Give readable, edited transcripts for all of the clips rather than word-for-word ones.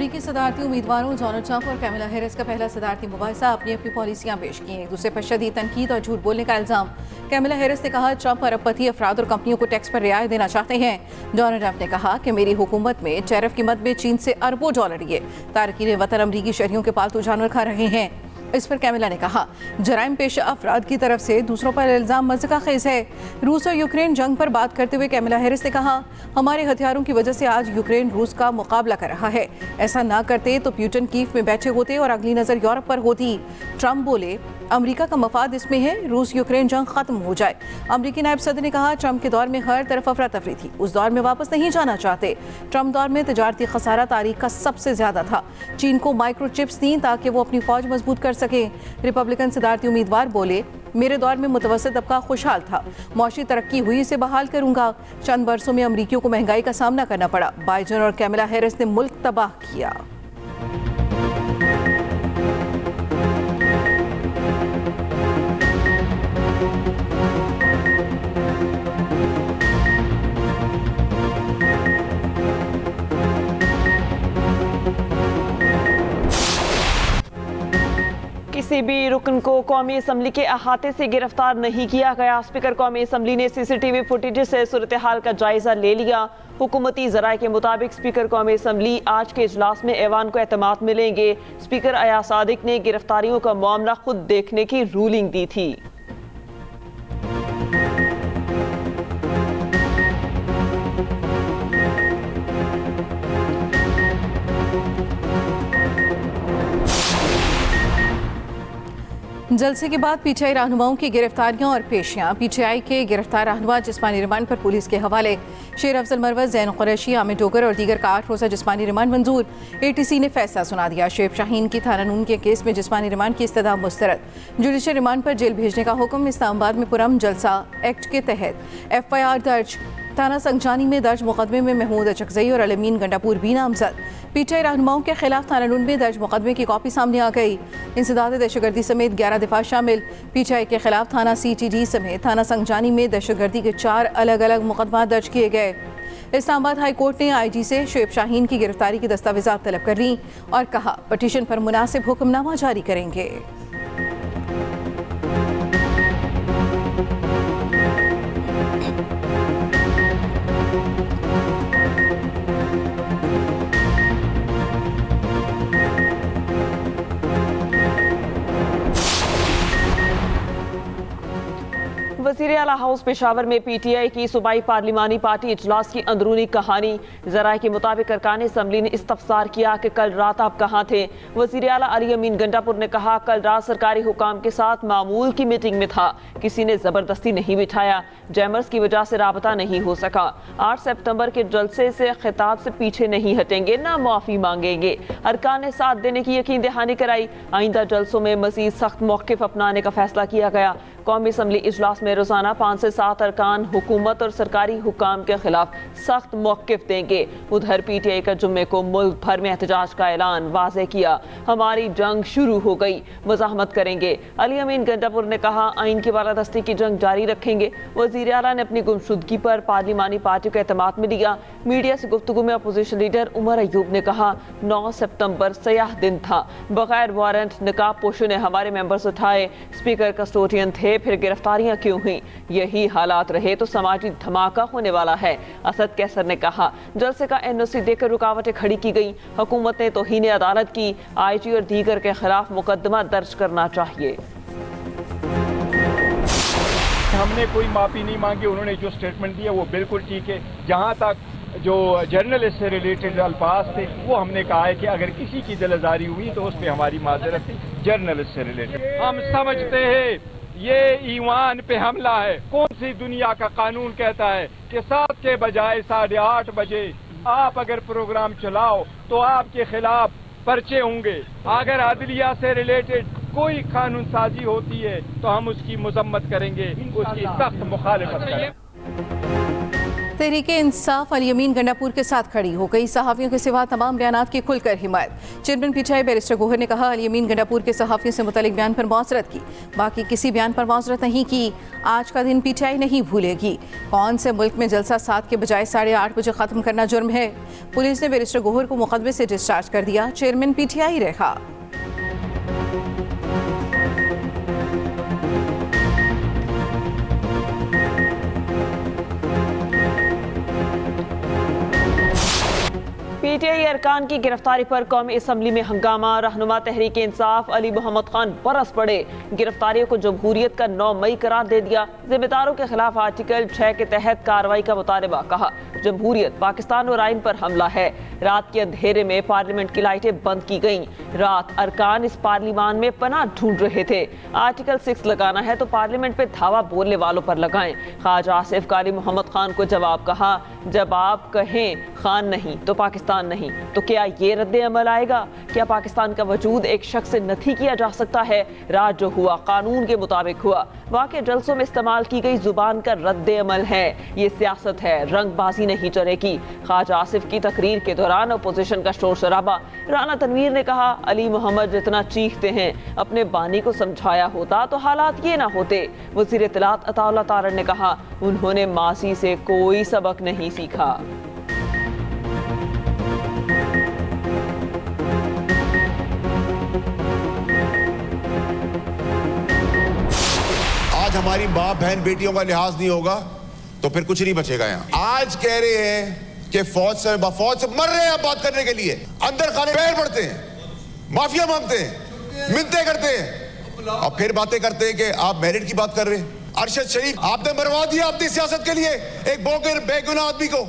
अमेरिकी सदारती उम्मीदवारों Donald Trump और कैमिला हैरिस का पहला सदारती मुबाहिसा अपनी अपनी पॉलिसियां पेश की। एक दूसरे पर शदीद तनकीद और झूठ बोलने का इल्जाम। कैमिला हैरिस ने कहा ट्रंप अरबपति अफराद और कंपनियों को टैक्स पर रियायत देना चाहते हैं। डोनाल्ड ट्रंप ने कहा कि मेरी हुकूमत में टैरिफ की मद में चीन से अरबों डॉलर लिए तारकीन वतन अमरीकी शहरियों के पालतू जानवर खा रहे हैं। इस पर कैमिला ने कहा जराइम पेशा अफराद की तरफ से दूसरों पर इल्जाम मज़का खेज है। रूस और यूक्रेन जंग पर बात करते हुए कैमिला हैरिस ने कहा हमारे हथियारों की वजह से आज यूक्रेन रूस का मुकाबला कर रहा है। ऐसा ना करते तो पुतिन कीव में बैठे होते और अगली नज़र यूरोप पर होती। ट्रंप बोले अमेरिका का मफाद इसमें है रूस यूक्रेन जंग खत्म हो जाए। अमेरिकी नायब सदर ने कहा ट्रंप के दौर में हर तरफ अफरा तफरी थी, उस दौर में वापस नहीं जाना चाहते। ट्रंप दौर में तजारती खसारा तारीख का सबसे ज्यादा था। चीन को माइक्रोचिप्स दी ताकि वो अपनी फौज मजबूत कर सके। रिपब्लिकन सदारती उम्मीदवार बोले मेरे दौर में मुतवस्सित तबका खुशहाल था, मौशी तरक्की हुई, इसे बहाल करूंगा। चंद बरसों में अमरीकियों को महंगाई का सामना करना पड़ा। बाइडेन और कैमिला हैरिस ने मुल्क तबाह किया। किसी भी रुकन को कौमी असम्बली के अहाते से गिरफ्तार नहीं किया गया। स्पीकर कौमी असम्बली ने सीसीटीवी फुटेज से सूरत हाल का जायजा ले लिया। हुकूमती ज़राए के मुताबिक स्पीकर कौमी असम्बली आज के इजलास में ऐवान को एतमाद मिलेंगे। स्पीकर अयाज सादिक ने गिरफ्तारियों का मामला खुद देखने की रूलिंग दी थी। जलसे के बाद पीटीआई रहनुमाओं की गिरफ्तारियां और पेशियां। पीटीआई के गिरफ्तार रहनुमा जिस्मानी रिमांड पर पुलिस के हवाले। शेर अफजल मरवत, जैन कुरैशी, आमिर डोगर और दीगर का 8 रोज़ा जिस्मानी रिमांड मंजूर। एटीसी ने फैसला सुना दिया। शेब शाहीन की थाना नून के केस में जिस्मानी रिमांड की इस्तदा मुस्तरद। जुडिशल रिमांड पर जेल भेजने का हुक्म। इस्लामाबाद में पुरम जलसा एक्ट के तहत FIR दर्ज। थाना संगजानी में दर्ज मुकदमे में महमूद अचकजई और अलमीन गंडापुर भी नामजद। पीटीआई रहनुमाओं के खिलाफ थाना नून में दर्ज मुकदमे की कॉपी सामने आ गई। इंसदाद दहशतगर्दी समेत 11 दिफा शामिल। पीटीआई के खिलाफ थाना CTD समेत थाना संगजानी में दहशतगर्दी के 4 अलग अलग मुकदमा दर्ज किए गए। इस्लामाबाद हाई कोर्ट ने IG से शुएब शाहीन की गिरफ्तारी की दस्तावेजात तलब कर ली और कहा पटिशन पर मुनासिब हुक्मनामा जारी करेंगे। वज़ीर आला हाउस पेशावर में PTI की सूबाई पार्लिमानी पार्टी इजलास की अंदरूनी कहानी। ज़राए के मुताबिक अरकान असम्बली ने इस्तफसार किया कि कल रात आप कहाँ थे। वज़ीर आला अली अमीन गंडापुर ने कहा कल रात सरकारी हुकाम के साथ मामूल की मीटिंग में था, किसी ने ज़बरदस्ती नहीं बिठाया, जैमर्स की वजह से राबता नहीं हो सका। 8 सितंबर के जलसे से खिताब से पीछे नहीं हटेंगे, ना माफ़ी मांगेंगे। अरकान ने साथ देने की यकीन दहानी कराई। आइंदा जलसों में मज़ीद सख्त मौक़िफ़ अपनाने का फैसला किया गया। कौमी असम्बली इजलास में रोजाना 5 से 7 अरकान हुकूमत और सरकारी हुकाम के खिलाफ सख्त मौक़िफ़ देंगे। उधर PTI का जुम्मे को मुल्क भर में एहतजाज का ऐलान। वाज़े किया हमारी जंग शुरू हो गई, मुज़ाहमत करेंगे। अली अमीन गंडापुर ने कहा आइन की बालादस्ती की जंग जारी रखेंगे। वज़ीर आला ने अपनी गुमशुदगी पर पार्लिमानी पार्टी को एतमाद में लिया। मीडिया से गुफ्तगू में अपोजिशन लीडर उमर अयूब ने कहा 9 सितंबर सयाह दिन था, बगैर वारंट नकाब पोशों ने हमारे मेंबर्स उठाए, स्पीकर कस्टोडियन थे, फिर गिरफ्तारियां क्यों हुई? यही हालात रहे तो समाजी धमाका होने वाला है। असद कैसर ने कहा जलसे का NOC देकर रुकावटें खड़ी की गई। हुकूमत ने तौहीन अदालत की, IG और दीगर के खिलाफ मुकदमा दर्ज करना चाहिए। हमने कोई माफी नहीं मांगी, उन्होंने जो स्टेटमेंट दिया वो बिल्कुल ठीक है। जहाँ तक जो जर्नलिस्ट से रिलेटेड अल्फाज थे वो हमने कहा है कि अगर किसी की दिलआज़ारी हुई तो उस पर हमारी माजरत थी। जर्नलिस्ट से रिलेटेड हम समझते हैं ये ईमान पे हमला है। कौन सी दुनिया का कानून कहता है कि 7 के बजाय 8:30 बजे आप अगर प्रोग्राम चलाओ तो आपके खिलाफ पर्चे होंगे। अगर अदलिया से रिलेटेड कोई कानून साजी होती है तो हम उसकी मजम्मत करेंगे, उसकी सख्त मुखालिफत करेंगे। तहरीके इंसाफ अल यमीन गंडापुर के साथ खड़ी हो गई। सहाफ़ियों के सिवा तमाम बयानात की खुलकर हिमायत। चेयरमैन पीटीआई बैरिस्टर गोहर ने कहा, अल यमीन गंडापुर के सहाफ़ियों से मुतालिक बयान पर मौजरत की, बाकी किसी बयान पर मौजरत नहीं की। आज का दिन पीटीआई नहीं भूलेगी। कौन से मुल्क में जलसा 7 के बजाय 8:30 बजे ख़त्म करना जुर्म है। पुलिस ने बैरिस्टर गोहर को मुकदमे से डिस्चार्ज कर दिया। चेयरमैन पीटीआई रहा। पीटीआई अरकान की गिरफ्तारी पर कौमी असम्बली में हंगामा। रहनुमा तहरीक इंसाफ अली मोहम्मद खान बरस पड़े। गिरफ्तारियों को जमहूरियत का 9 मई करार दे दिया। जिम्मेदारों के खिलाफ आर्टिकल 6 के तहत कार्रवाई का मुतालबा। कहा, जमहूरियत पाकिस्तान और आइन पर हमला है। रात के अंधेरे में पार्लियामेंट की लाइटें बंद की गईं। रात अरकान इस पार्लियामान में पनाह ढूंढ रहे थे। आर्टिकल 6 लगाना है तो पार्लियामेंट पे धावा बोलने वालों पर लगाएं। ख्वाजा आसिफ काली मोहम्मद खान को जवाब। कहा, जब आप कहें खान नहीं तो पाकिस्तान नहीं, तो क्या ये रद्द अमल आएगा? क्या पाकिस्तान का वजूद एक शख्स से नहीं किया जा सकता है? राज जो हुआ कानून के मुताबिक हुआ। वाक़ई जलसों में इस्तेमाल की गई जुबान का रद्द अमल है। ये सियासत है, रंगबाजी नहीं चलेगी। ख्वाजा आसिफ की तकरीर के दौरान अपोजिशन का शोर शराबा। राना तनवीर ने कहा, अली मोहम्मद जितना चीखते हैं, अपने बानी को समझाया होता तो हालात ये ना होते। वज़ीर इत्तलात अताउल्लाह तारड़ ने कहा, उन्होंने मासी से कोई सबक नहीं सीखा। आज हमारी माँ बहन बेटियों का लिहाज नहीं होगा तो फिर कुछ नहीं बचेगा यहाँ। आज कह रहे हैं कि फौज से मर रहे हैं बात करने के लिए, अंदर खाने पैर पड़ते हैं, माफिया मांगते हैं, मिन्नतें करते हैं और फिर बातें करते हैं कि आप मेरिट की बात कर रहे हैं। अरशद शरीफ आपने मरवा दिया अपनी सियासत के लिए, एक बेगुनाह आदमी को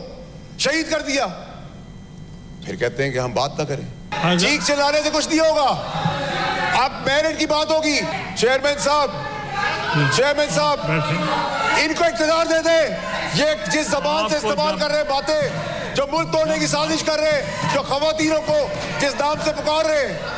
शहीद कर दिया। फिर कहते हैं कि हम बात ना करें। चीख चिल्लाने से कुछ नहीं होगा। अब मेरिट की बात होगी। चेयरमैन साहब इनको इख्तियार दे दे। ये जिस जबान से इस्तेमाल कर रहे हैं बातें, जो मुल्क तोड़ने की साजिश कर रहे हैं, जो खवातीनों को जिस नाम से पुकार रहे हैं।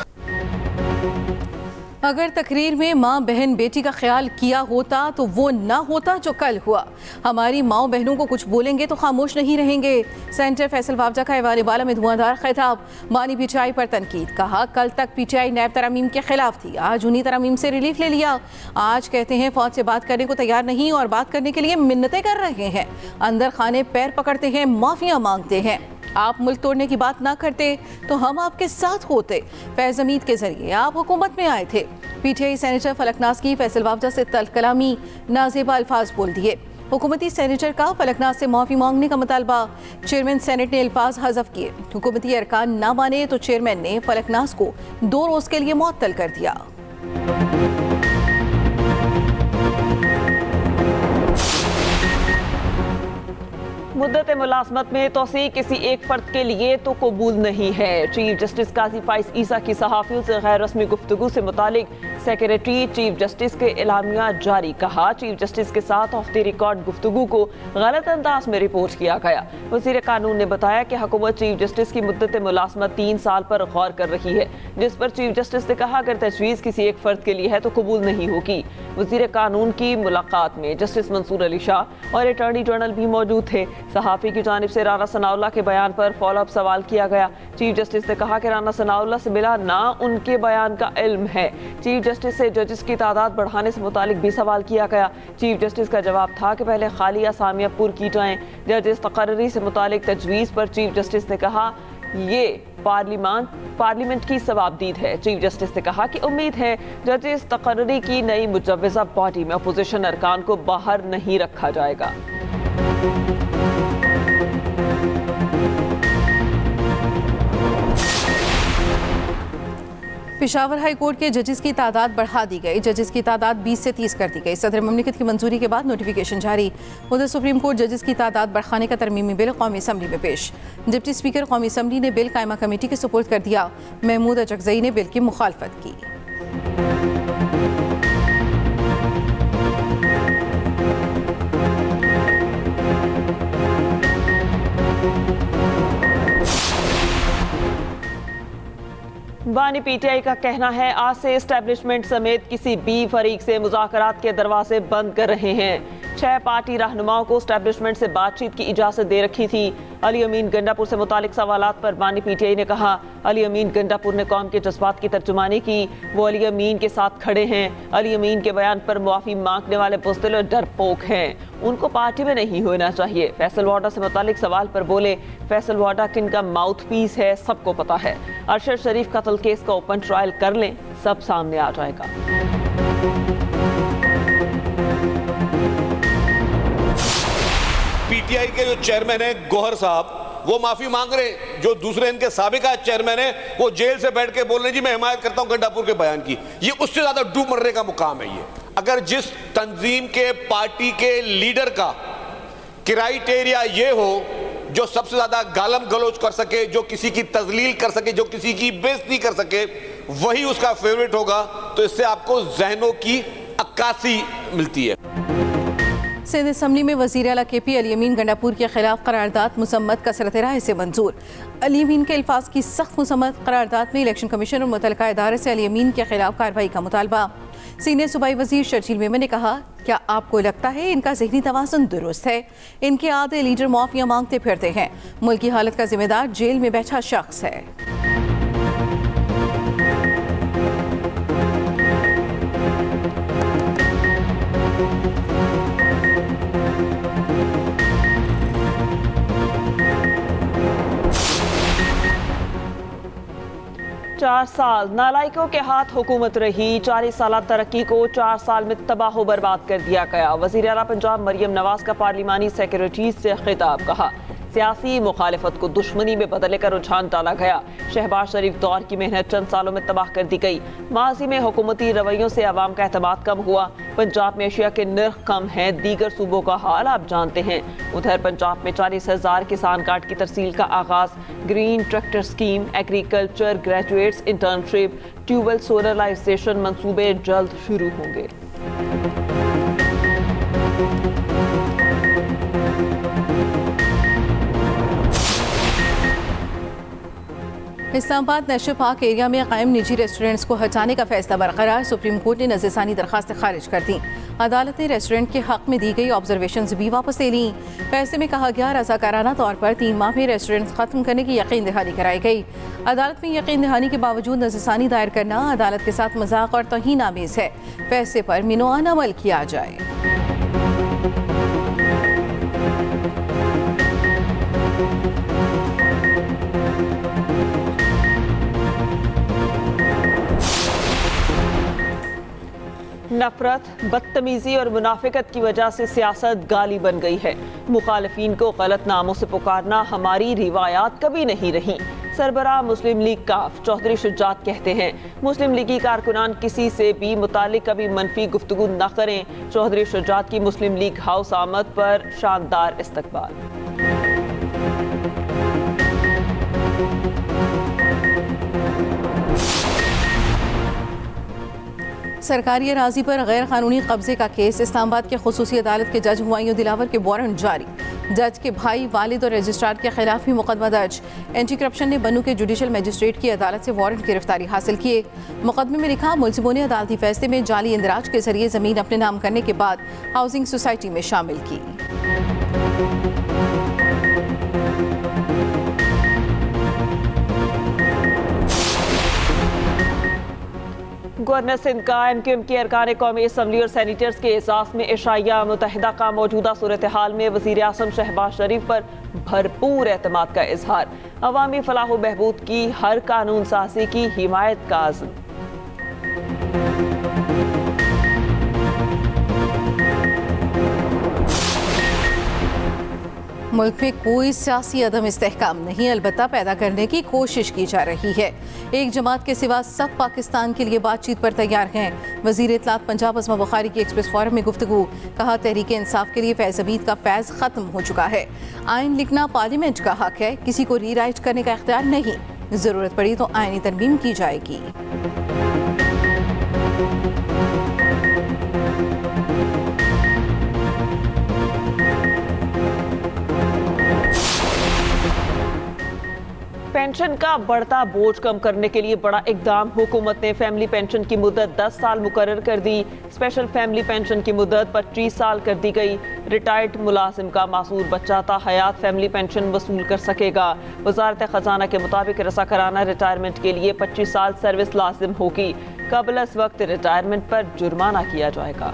अगर तकरीर में माँ बहन बेटी का ख्याल किया होता तो वो ना होता जो कल हुआ। हमारी माँ बहनों को कुछ बोलेंगे तो खामोश नहीं रहेंगे। सेंटर फैसल वावजा का हवाले वाला में धुआंधार खिताब। बानी पीटीआई पर तनकीद। कहा, कल तक पीटीआई नैब तरमीम के खिलाफ थी, आज उन्हीं तरमीम से रिलीफ ले लिया। आज कहते हैं फौज से बात करने को तैयार नहीं और बात करने के लिए मिन्नतें कर रहे हैं। अंदर खाने पैर पकड़ते हैं, माफिया मांगते हैं। आप मुल्क तोड़ने की बात ना करते तो हम आपके साथ होते। फैज़ हमीद के जरिए आप हुकूमत में आए थे। पीटीआई सेनेटर फलकनाज की फैसल वावजा से तल्ख कलामी, नाज़ेबा अल्फाज बोल दिए। हुकूमती सेनेटर का फलकनाज से माफ़ी मांगने का मुतालबा। चेयरमैन सेनेट ने अल्फाज हज़फ किए। हुकूमती अरकान ना माने तो चेयरमैन ने फलकनाज को 2 रोज़ के लिए मुअत्तल कर दिया। मुद्दत मुलाजमत में तोसी किसी एक फर्द के लिए तो कबूल नहीं है। चीफ जस्टिस काजी फाइज ईसा की सहाफ़ियों से गैर रस्मी गुफ्तगू से मुतालिक सेक्रेटरी चीफ जस्टिस के एलामिया जारी। कहा, चीफ जस्टिस के साथ ऑफ द रिकॉर्ड गुफ्तगू को गलत अंदाज में रिपोर्ट किया गया। वज़ीर कानून ने बताया कि हुकूमत चीफ जस्टिस की मुद्दत मुलाजमत 3 साल पर गौर कर रही है, जिस पर चीफ जस्टिस ने कहा, अगर तजवीज़ किसी एक फर्द के लिए है तो कबूल नहीं होगी। वज़ीर कानून की मुलाकात में जस्टिस मंसूर अली शाह और अटॉर्नी जनरल भी मौजूद थे। सहाफ़ी की जानिब से राना सनाउल्लाह के बयान पर फॉलोअप सवाल किया गया। चीफ जस्टिस ने कहा कि राना सनाउल्लाह से मिला ना उनके बयान का इल्म है। चीफ जस्टिस से जजेस की तादाद बढ़ाने से मुतालिक भी सवाल किया गया। चीफ जस्टिस का जवाब था कि पहले खाली आसामियाँ पुर की जाएँ। जजेस तकर्री से मुतालिक तजवीज़ पर चीफ जस्टिस ने कहा, ये पार्लियामेंट की सवाबदीद है। चीफ जस्टिस ने कहा कि उम्मीद है जजेस तकर्री की नई मुजव्वज़ा बॉडी में अपोजिशन अरकान को बाहर नहीं रखा जाएगा। पेशावर हाई कोर्ट के जजेस की तादाद बढ़ा दी गई। जजेस की तादाद 20 से 30 कर दी गई। सदर ममलिकत की मंजूरी के बाद नोटिफिकेशन जारी। उधर सुप्रीम कोर्ट जजेस की तादाद बढ़ाने का तरमीमी बिल कौमी असम्बली में पेश। डिप्टी स्पीकर कौमी असम्बली ने बिल कायमा कमेटी के सुपुर्द कर दिया। महमूद अचकजई ने बिल की मुखालफत की। बानी पीटीआई का कहना है, आज से एस्टेब्लिशमेंट समेत किसी भी फरीक से मुज़ाकरात के दरवाजे बंद कर रहे हैं। 6 पार्टी रहनुमाओं को एस्टेब्लिशमेंट से बातचीत की इजाजत दे रखी थी। अली अमीन गंडापुर से मुतालिक सवालात पर बानी पीटीआई ने कहा, अली अमीन गंडापुर ने कौम के जज्बात की तर्जुमानी की, वो अली अमीन के साथ खड़े हैं। अली अमीन के बयान पर मुआफी मांगने वाले बुज़दिल और डरपोक हैं, उनको पार्टी में नहीं होना चाहिए। फैसल वाडा से मुतालिक सवाल पर बोले, फैसल वाडा किन का माउथ पीस है सबको पता है। अरशद शरीफ कत्ल केस का ओपन ट्रायल कर लें, सब सामने आ जाएगा। पीटीआई के जो चेयरमैन है गौहर साहब, वो माफी मांग रहे हैं। जो दूसरे इनके साबिका चेयरमैन है वो जेल से बैठ के बोल रहे जी मैं हिमायत करता हूं गंडापुर के बयान की। ये उससे ज्यादा डूब मरने का मुकाम है। ये अगर जिस तंजीम के पार्टी के लीडर का क्राइटेरिया ये हो जो सबसे ज्यादा गालम गलोच कर सके, जो किसी की तजलील कर सके, जो किसी की बेइज्जती कर सके, वही उसका फेवरेट होगा, तो इससे आपको जहनों की अक्कासी मिलती है। सिंध असम्बली में वज़ीर आला KP अली अमीन गंडापुर के खिलाफ करारदाद मुसम्मत कसरत राय से मंजूर। अली अमीन के अल्फाज की सख्त मुसम्मत करारदाद में इलेक्शन कमीशन और मुतल्लिका इदारे से अली अमीन के खिलाफ कार्रवाई का मुतालबा। सीनियर सूबाई वजीर शर्जील मेमन ने कहा, क्या आपको लगता है इनका ज़हनी तवाज़ुन दुरुस्त है? इनके आधे लीडर मुआफ़िया मांगते फिरते हैं। मुल्क की हालत का जिम्मेदार जेल में बैठा शख्स है। 4 साल नालायकों के हाथ हुकूमत रही। 40 साल तरक्की को 4 साल में तबाह बर्बाद कर दिया गया। वज़ीर आला पंजाब मरियम नवाज का पार्लिमानी सेक्रेटरी से खिताब, कहा सियासी मुखालिफत को दुश्मनी में बदलने का रुझान डाला गया। शहबाज शरीफ दौर की मेहनत चंद सालों में तबाह कर दी गई। माजी में हुकूमती रवैयों से अवाम का एतमाद कम हुआ। पंजाब में एशिया के नर्ख कम हैं, दीगर सूबों का हाल आप जानते हैं। उधर पंजाब में 40,000 किसान कार्ड की तरसील का आगाज। Green tractor scheme, agriculture graduates internship, tubewell solarisation मंसूबे जल्द शुरू होंगे। इस्लामाबाद नेशनल पार्क एरिया में कायम निजी रेस्टोरेंट्स को हटाने का फैसला बरकरार। सुप्रीम कोर्ट ने नज़रसानी दरखास्त खारिज कर दी। अदालत ने रेस्टोरेंट के हक में दी गई ऑब्जर्वेशंस भी वापस ले ली। फैसले में कहा गया, रज़ाकाराना तौर पर 3 माह में रेस्टोरेंट्स खत्म करने की यकीन दहानी कराई गई। अदालत में यकीन दहानी के बावजूद नज़रसानी दायर करना अदालत के साथ मजाक और तौहीन आमेज़ है। फैसले पर मिनोआन अमल किया जाए। नफरत, बदतमीजी और मुनाफिकत की वजह से सियासत गाली बन गई है। मुखालिफिन को गलत नामों से पुकारना हमारी रिवायात कभी नहीं रही। सरबराह मुस्लिम लीग काफ चौधरी शुजात कहते हैं, मुस्लिम लीगी कारकुनान किसी से भी मुतालिक कभी मनफी गुफ्तगू न करें। चौधरी शुजात की मुस्लिम लीग हाउस आमद पर शानदार इस्तकबाल। सरकारी अराजी पर गैर कानूनी कब्जे का केस। इस्लामाबाद के खुसूसी अदालत के जज हुमायूं दिलावर के वारंट जारी। जज के भाई, वालिद और रजिस्ट्रार के खिलाफ भी मुकदमा दर्ज। एंटी करप्शन ने बनू के जुडिशल मजिस्ट्रेट की अदालत से वारंट गिरफ्तारी हासिल किए। मुकदमे में लिखा, मुलजिमों ने अदालती फैसले में जाली इंदराज के जरिए जमीन अपने नाम करने के बाद हाउसिंग सोसाइटी में शामिल की। गवर्नर सिंध का MQM के अरकान कौमी असम्बली और सैनिटर्स के एजाज में एशिया मुत्तहिदा का मौजूदा सूरत हाल में वज़ीर आज़म शहबाज शरीफ पर भरपूर एतमाद का इजहार। अवामी फलाह व बहबूद की हर कानून साजी की हिमायत का आज़म। मुल्क में कोई सियासी अदम इस्तेहकाम नहीं, अलबत्ता पैदा करने की कोशिश की जा रही है। एक जमात के सिवा सब पाकिस्तान के लिए बातचीत पर तैयार हैं। वज़ीर इत्तलात पंजाब अज़मा बुखारी की एक्सप्रेस फोरम में गुफ्तगू, कहा तहरीक इंसाफ के लिए फैज़ हमीद का फैज़ ख़त्म हो चुका है। आइन लिखना पार्लियामेंट का हक है, किसी को रीराइट करने का इख्तियार नहीं। ज़रूरत पड़ी तो आइनी तरमीम की जाएगी। पेंशन का बढ़ता बोझ कम करने के लिए बड़ा इकदाम। हुकूमत ने फैमिली पेंशन की मुद्दत 10 साल मुकर्रर कर दी। स्पेशल फैमिली पेंशन की मुद्दत 25 साल कर दी गई। रिटायर्ड मुलाजिम का मासूर बच्चा ता हयात फैमिली पेंशन वसूल कर सकेगा। वजारत खजाना के मुताबिक रसाकराना रिटायरमेंट के लिए 25 साल सर्विस लाजिम होगी। कबल इस वक्त रिटायरमेंट पर जुर्माना किया जाएगा।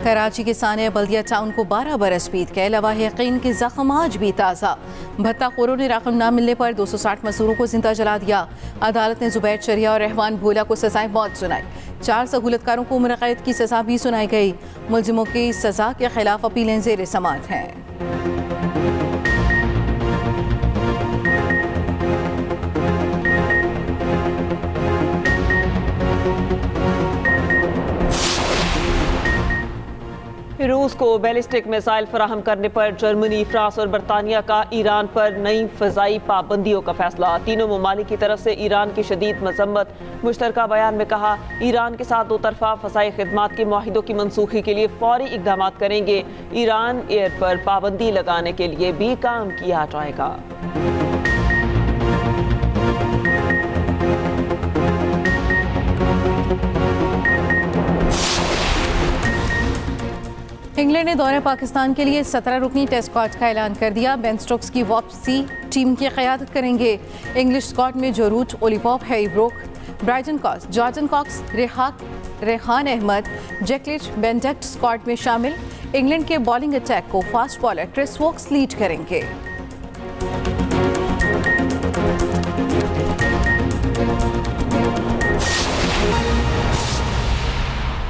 कराची के सानिया बल्दिया टाउन को 12 बरस बीत गए, लवाह यकीन के जख्म आज भी ताज़ा। भत्ताखोरों ने रकम न मिलने पर 260 मजदूरों को जिंदा जला दिया। अदालत ने जुबैर चरिया और रहमान भोला को सजाए मौत सुनाई। 4 सहूलतकारों को उम्र कैद की सजा भी सुनाई गई। मुलजिमों की सजा के खिलाफ अपीलें ज़ेर समाअत हैं। रूस को बैलिस्टिक मिसाइल फराहम करने पर जर्मनी, फ्रांस और बरतानिया का ईरान पर नई फ़ज़ाई पाबंदियों का फैसला। तीनों ममालिक की तरफ से ईरान की शदीद मजम्मत। मुश्तरका बयान में कहा, ईरान के साथ 2 तरफा फ़ज़ाई खिदमात के मुआहिदों की मनसूखी के लिए फौरी इकदाम करेंगे। ईरान एयर पर पाबंदी लगाने के लिए भी काम किया जाएगा। इंग्लैंड ने दौरे पाकिस्तान के लिए 17 रुकनी टेस्ट स्क्वाड का ऐलान कर दिया। बेन स्टोक्स की वापसी टीम की क़यादत करेंगे। इंग्लिश स्क्वाड में Joe Root, Ollie Pope, Harry Brook, Brydon Carse, Jordan Cox, Rehan Ahmed, Jack Leach, Ben Duckett squad में शामिल। इंग्लैंड के बॉलिंग अटैक को fast bowler Chris Woakes lead करेंगे।